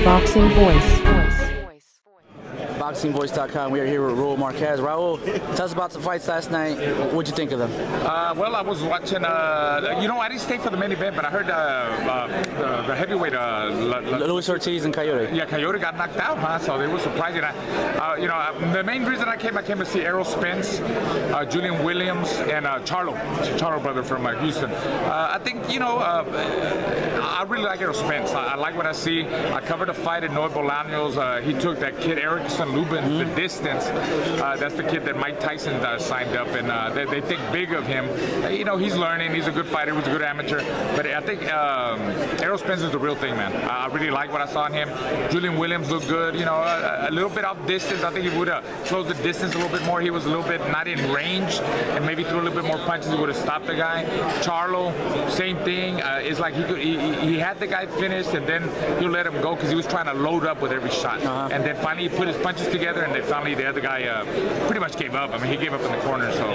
Boxing Voice. BoxingVoice.com. We are here with Raul Marquez. Raul, tell us about the fights last night. What'd you think of them? Well, I was watching. I didn't stay for the main event, but I heard the heavyweight. Luis Ortiz and Coyote. Yeah, Coyote got knocked out, huh? So it was surprising. The main reason I came to see Errol Spence, Julian Williams, and Charlo brother from Houston. I think I really like Errol Spence. I like what I see. I covered a fight at Noe Bolaños. He took that kid Erickson Lubin the distance. That's the kid that Mike Tyson signed up, and they think big of him. He's learning. He's a good fighter. He was a good amateur. But I think Errol Spence is the real thing, man. I really like what I saw in him. Julian Williams looked good. A little bit off distance. I think he would have closed the distance a little bit more. He was a little bit not in range, and maybe threw a little bit more punches. He would have stopped the guy. Charlo, same thing. It's like he had the guy finished, and then he'll let him go because he was trying to load up with every shot. And then finally he put his punches together, and then finally the other guy pretty much gave up. I mean, he gave up in the corner. So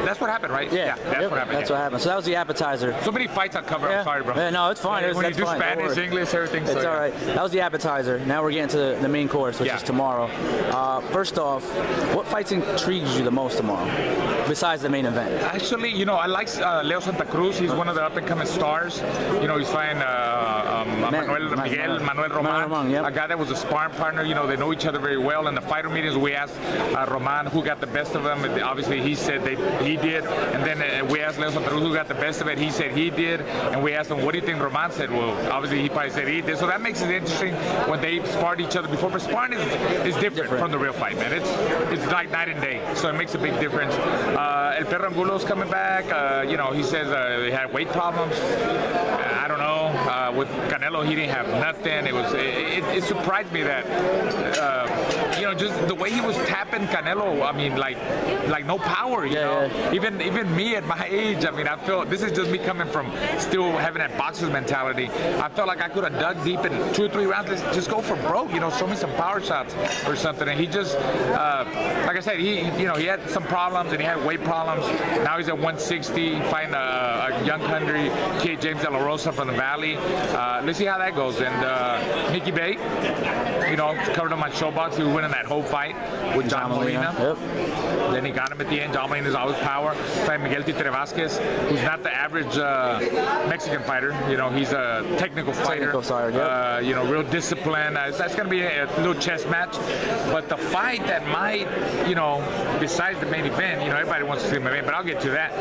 that's what what happened, right? Yeah, that's what happened. That's what happened. So that was the appetizer. So many fights I covered. Yeah. I'm sorry, bro. Yeah, no, it's fine. When you do Spanish, English, everything. It's all right. That was the appetizer. Now we're getting to the main course, which is tomorrow. First off, what fights intrigues you the most tomorrow, besides the main event? Actually, I like Leo Santa Cruz. He's one of the up-and-coming stars. He's fighting Manuel Roman, yep. A guy that was a sparring partner. They know each other very well. In the fighter meetings, we asked Roman who got the best of them. Obviously, he said he did. And then we asked Leo Santa Cruz who got the best of it. He said he did. And we asked him, what do you think Roman said? Well, obviously, he probably said he did. So that makes it interesting when they sparred each other before. But sparring is different from the real fight, man. It's like night and day. So it makes a big difference. El Perro Angulo's coming back. He says he had weight problems. I don't know. With Canelo, he didn't have nothing. It surprised me that just the way he was tapping Canelo. I mean, like no power. You know, even me at my age. I mean, I felt this is just me coming from still having that boxer's mentality. I felt like I could have dug deep in 2 or 3 rounds. Let's just go for broke. Show me some power shots or something. And he just, like I said, he had some problems and he had weight problems. Now he's at 160, fighting a young hungry kid, James De La Rosa from the Valley. Let's see how that goes. And Mickey Bay, covered him on Showbox. He was winning that whole fight with John Molina. Yep. Then he got him at the end. John Molina is always power. Fighting Miguel Titre Vasquez, who's not the average Mexican fighter. He's a technical fighter. Real discipline. That's going to be a little chess match. But the fight that might, besides the main event, everybody wants to see the main event, but I'll get to that.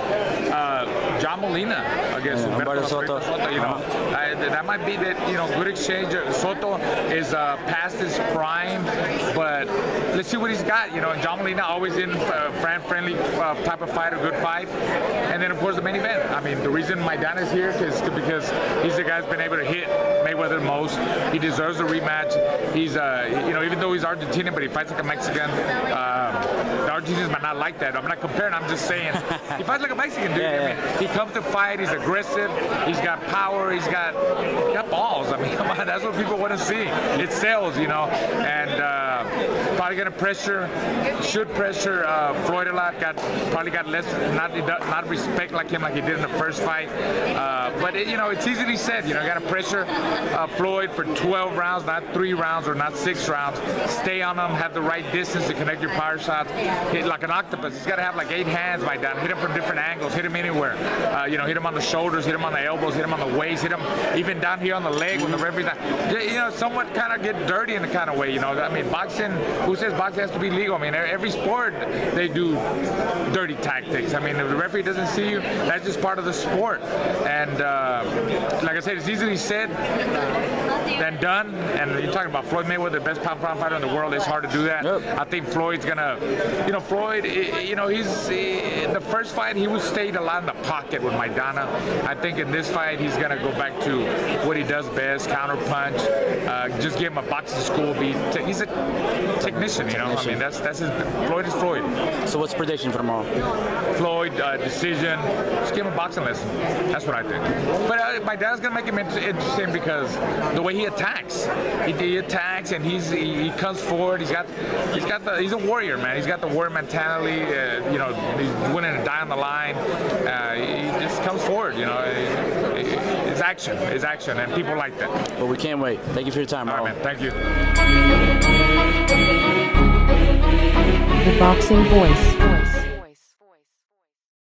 John Molina against Humberto Soto. That might be that, good exchange. Soto is past his prime, but let's see what he's got. And John Molina always in friendly type of fight, a good fight. And then, of course, the main event. I mean, the reason Maidana is here is because he's the guy that's been able to hit Mayweather most. He deserves a rematch. He's, even though he's Argentinian, but he fights like a Mexican. The Argentinians might not like that. I'm not comparing. I'm just saying he fights like a Mexican dude. I mean, he comes to fight. He's aggressive. He's got power. He's got balls. I mean, come on, that's what people want to see. It sells, and probably gonna should pressure Floyd a lot. Probably got less, not respect like him like he did in the first fight. But it's easily said. Got to pressure Floyd for 12 rounds, not 3 rounds or not 6 rounds. Stay on him, have the right distance to connect your power shots. Hit like an octopus. He's got to have like 8 hands by down. Hit him from different angles. Hit him anywhere. Hit him on the shoulders. Hit him on the elbows. Hit him on the waist. Hit him even down here on the leg when the referee's not. Somewhat kind of get dirty in the kind of way. I mean, boxing. Who says boxing has to be legal? I mean, every sport they do dirty tactics. I mean, if the referee doesn't see you, that's just part of the sport. And like I said, it's easily said than done. And you're talking about Floyd Mayweather, the best pound-for-pound fighter in the world. It's hard to do that. I think Floyd's gonna, Floyd. He's the first fight he was stayed a lot in the pocket with Maidana. I think in this fight he's gonna go back to what he does best, counter punch. Just give him a boxing school beat. He's a technician, I mean, that's his. Floyd is Floyd. So what's the prediction for tomorrow? Floyd decision. Just give him a boxing lesson. That's what I think. But Maidana's gonna make him interesting because the way he attacks. He attacks and he comes forward. He's a warrior, man. He's got the warrior mentality. He's willing to die on the line. He just comes forward. It's it's action. It's action, and people like that. Well, we can't wait. Thank you for your time, Raul. All right, man. Thank you. The Boxing Voice.